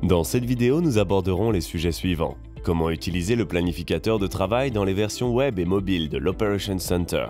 Dans cette vidéo, nous aborderons les sujets suivants. Comment utiliser le planificateur de travail dans les versions web et mobiles de l'Operations Center.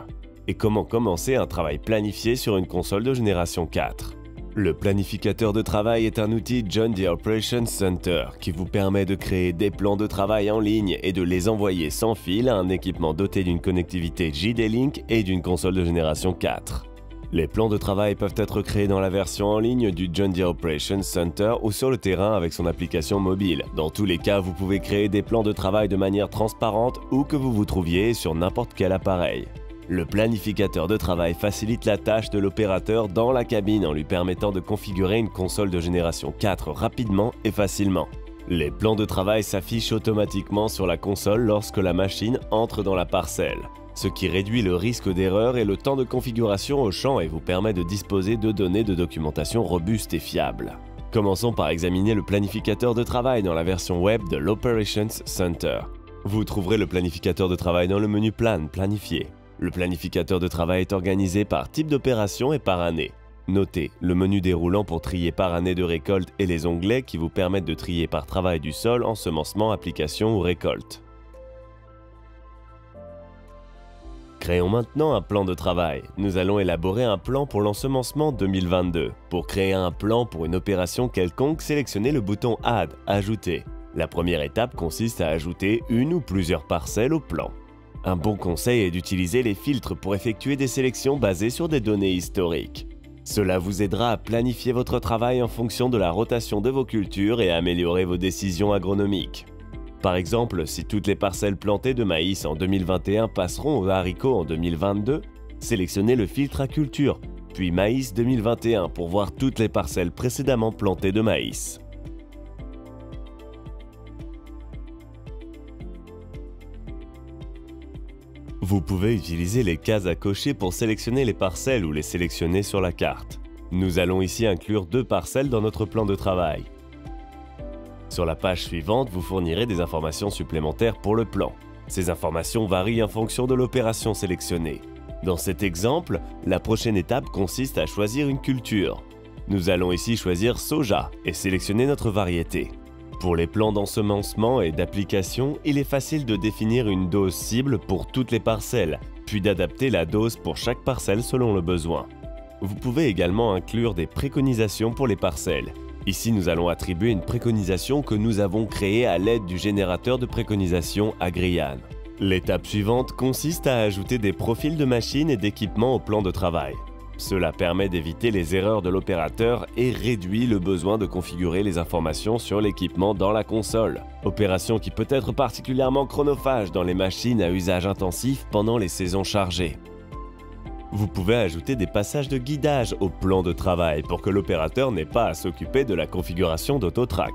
Et comment commencer un travail planifié sur une console de génération 4. Le planificateur de travail est un outil John Deere Operations Center qui vous permet de créer des plans de travail en ligne et de les envoyer sans fil à un équipement doté d'une connectivité JD-Link et d'une console de génération 4. Les plans de travail peuvent être créés dans la version en ligne du John Deere Operations Center ou sur le terrain avec son application mobile. Dans tous les cas, vous pouvez créer des plans de travail de manière transparente où que vous vous trouviez sur n'importe quel appareil. Le planificateur de travail facilite la tâche de l'opérateur dans la cabine en lui permettant de configurer une console de génération 4 rapidement et facilement. Les plans de travail s'affichent automatiquement sur la console lorsque la machine entre dans la parcelle, ce qui réduit le risque d'erreur et le temps de configuration au champ et vous permet de disposer de données de documentation robustes et fiables. Commençons par examiner le planificateur de travail dans la version web de l'Operations Center. Vous trouverez le planificateur de travail dans le menu Plan, Planifier. Le planificateur de travail est organisé par type d'opération et par année. Notez le menu déroulant pour trier par année de récolte et les onglets qui vous permettent de trier par travail du sol, ensemencement, application ou récolte. Créons maintenant un plan de travail. Nous allons élaborer un plan pour l'ensemencement 2022. Pour créer un plan pour une opération quelconque, sélectionnez le bouton Add, Ajouter. La première étape consiste à ajouter une ou plusieurs parcelles au plan. Un bon conseil est d'utiliser les filtres pour effectuer des sélections basées sur des données historiques. Cela vous aidera à planifier votre travail en fonction de la rotation de vos cultures et à améliorer vos décisions agronomiques. Par exemple, si toutes les parcelles plantées de maïs en 2021 passeront aux haricots en 2022, sélectionnez le filtre à culture, puis maïs 2021 pour voir toutes les parcelles précédemment plantées de maïs. Vous pouvez utiliser les cases à cocher pour sélectionner les parcelles ou les sélectionner sur la carte. Nous allons ici inclure 2 parcelles dans notre plan de travail. Sur la page suivante, vous fournirez des informations supplémentaires pour le plan. Ces informations varient en fonction de l'opération sélectionnée. Dans cet exemple, la prochaine étape consiste à choisir une culture. Nous allons ici choisir soja et sélectionner notre variété. Pour les plans d'ensemencement et d'application, il est facile de définir une dose cible pour toutes les parcelles, puis d'adapter la dose pour chaque parcelle selon le besoin. Vous pouvez également inclure des préconisations pour les parcelles. Ici, nous allons attribuer une préconisation que nous avons créée à l'aide du générateur de préconisation Agrian. L'étape suivante consiste à ajouter des profils de machines et d'équipements au plan de travail. Cela permet d'éviter les erreurs de l'opérateur et réduit le besoin de configurer les informations sur l'équipement dans la console. Opération qui peut être particulièrement chronophage dans les machines à usage intensif pendant les saisons chargées. Vous pouvez ajouter des passages de guidage au plan de travail pour que l'opérateur n'ait pas à s'occuper de la configuration d'AutoTrack.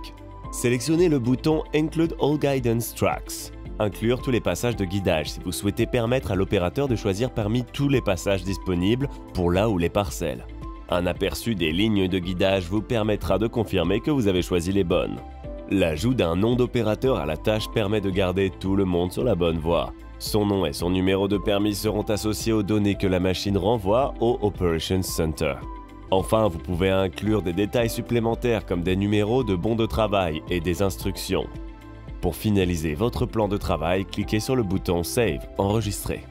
Sélectionnez le bouton Include All Guidance Tracks. Inclure tous les passages de guidage si vous souhaitez permettre à l'opérateur de choisir parmi tous les passages disponibles pour là ou les parcelles. Un aperçu des lignes de guidage vous permettra de confirmer que vous avez choisi les bonnes. L'ajout d'un nom d'opérateur à la tâche permet de garder tout le monde sur la bonne voie. Son nom et son numéro de permis seront associés aux données que la machine renvoie au Operations Center. Enfin, vous pouvez inclure des détails supplémentaires comme des numéros de bons de travail et des instructions. Pour finaliser votre plan de travail, cliquez sur le bouton Save, Enregistrer.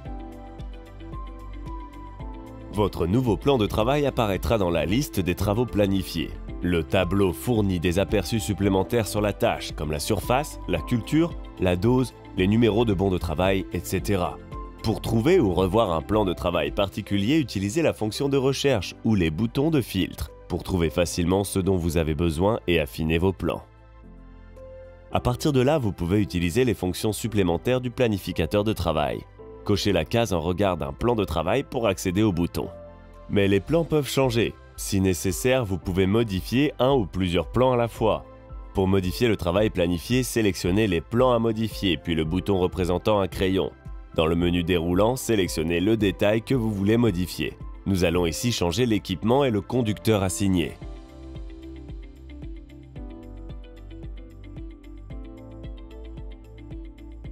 Votre nouveau plan de travail apparaîtra dans la liste des travaux planifiés. Le tableau fournit des aperçus supplémentaires sur la tâche, comme la surface, la culture, la dose, les numéros de bons de travail, etc. Pour trouver ou revoir un plan de travail particulier, utilisez la fonction de recherche ou les boutons de filtre pour trouver facilement ce dont vous avez besoin et affiner vos plans. À partir de là, vous pouvez utiliser les fonctions supplémentaires du planificateur de travail. Cochez la case en regard d'un plan de travail pour accéder au bouton. Mais les plans peuvent changer. Si nécessaire, vous pouvez modifier un ou plusieurs plans à la fois. Pour modifier le travail planifié, sélectionnez les plans à modifier, puis le bouton représentant un crayon. Dans le menu déroulant, sélectionnez le détail que vous voulez modifier. Nous allons ici changer l'équipement et le conducteur assigné.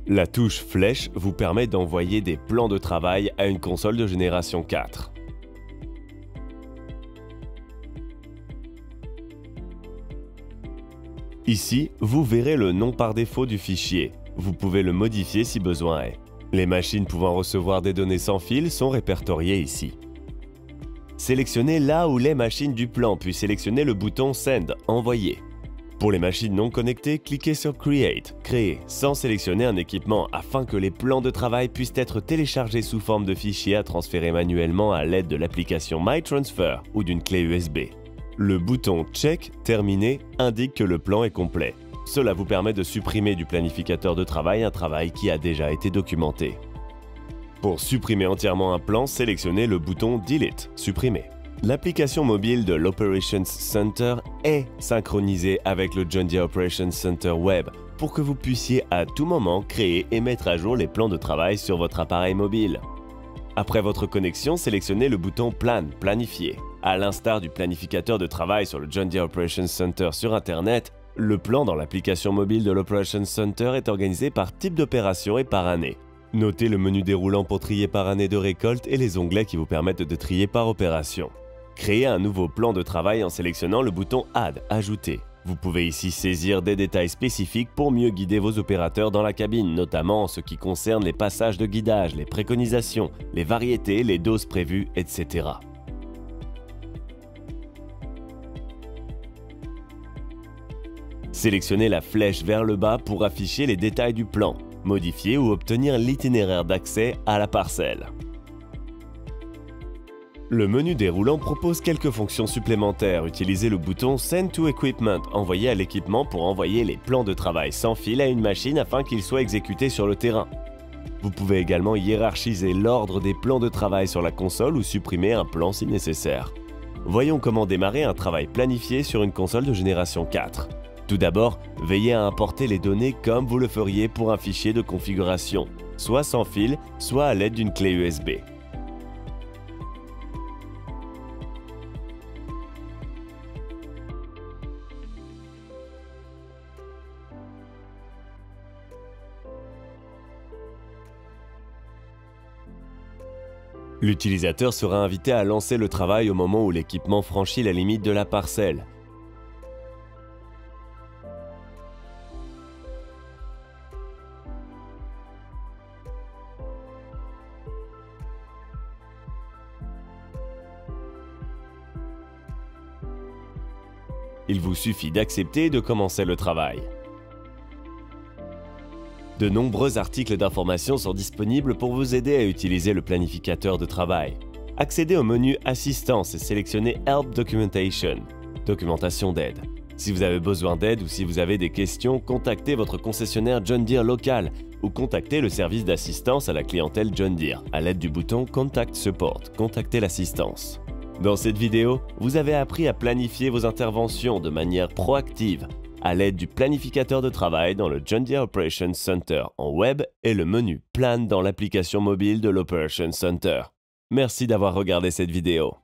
La touche flèche vous permet d'envoyer des plans de travail à une console de génération 4. Ici, vous verrez le nom par défaut du fichier. Vous pouvez le modifier si besoin est. Les machines pouvant recevoir des données sans fil sont répertoriées ici. Sélectionnez là où les machines du plan, puis sélectionnez le bouton Send, envoyer. Pour les machines non connectées, cliquez sur Create, créer, sans sélectionner un équipement afin que les plans de travail puissent être téléchargés sous forme de fichiers à transférer manuellement à l'aide de l'application MyTransfer ou d'une clé USB. Le bouton Check, terminé, indique que le plan est complet. Cela vous permet de supprimer du planificateur de travail un travail qui a déjà été documenté. Pour supprimer entièrement un plan, sélectionnez le bouton Delete, supprimer. L'application mobile de l'Operations Center est synchronisée avec le John Deere Operations Center Web pour que vous puissiez à tout moment créer et mettre à jour les plans de travail sur votre appareil mobile. Après votre connexion, sélectionnez le bouton Plan, planifier. À l'instar du planificateur de travail sur le John Deere Operations Center sur Internet, le plan dans l'application mobile de l'Operations Center est organisé par type d'opération et par année. Notez le menu déroulant pour trier par année de récolte et les onglets qui vous permettent de trier par opération. Créez un nouveau plan de travail en sélectionnant le bouton Add, ajouter. Vous pouvez ici saisir des détails spécifiques pour mieux guider vos opérateurs dans la cabine, notamment en ce qui concerne les passages de guidage, les préconisations, les variétés, les doses prévues, etc. Sélectionnez la flèche vers le bas pour afficher les détails du plan, modifier ou obtenir l'itinéraire d'accès à la parcelle. Le menu déroulant propose quelques fonctions supplémentaires. Utilisez le bouton Send to Equipment, envoyer à l'équipement pour envoyer les plans de travail sans fil à une machine afin qu'ils soient exécutés sur le terrain. Vous pouvez également hiérarchiser l'ordre des plans de travail sur la console ou supprimer un plan si nécessaire. Voyons comment démarrer un travail planifié sur une console de génération 4. Tout d'abord, veillez à importer les données comme vous le feriez pour un fichier de configuration, soit sans fil, soit à l'aide d'une clé USB. L'utilisateur sera invité à lancer le travail au moment où l'équipement franchit la limite de la parcelle. Il vous suffit d'accepter et de commencer le travail. De nombreux articles d'information sont disponibles pour vous aider à utiliser le planificateur de travail. Accédez au menu Assistance et sélectionnez Help Documentation, documentation d'aide. Si vous avez besoin d'aide ou si vous avez des questions, contactez votre concessionnaire John Deere local ou contactez le service d'assistance à la clientèle John Deere à l'aide du bouton Contact Support, contactez l'assistance. Dans cette vidéo, vous avez appris à planifier vos interventions de manière proactive à l'aide du planificateur de travail dans le John Deere Operations Center en web et le menu Plan dans l'application mobile de l'Operations Center. Merci d'avoir regardé cette vidéo.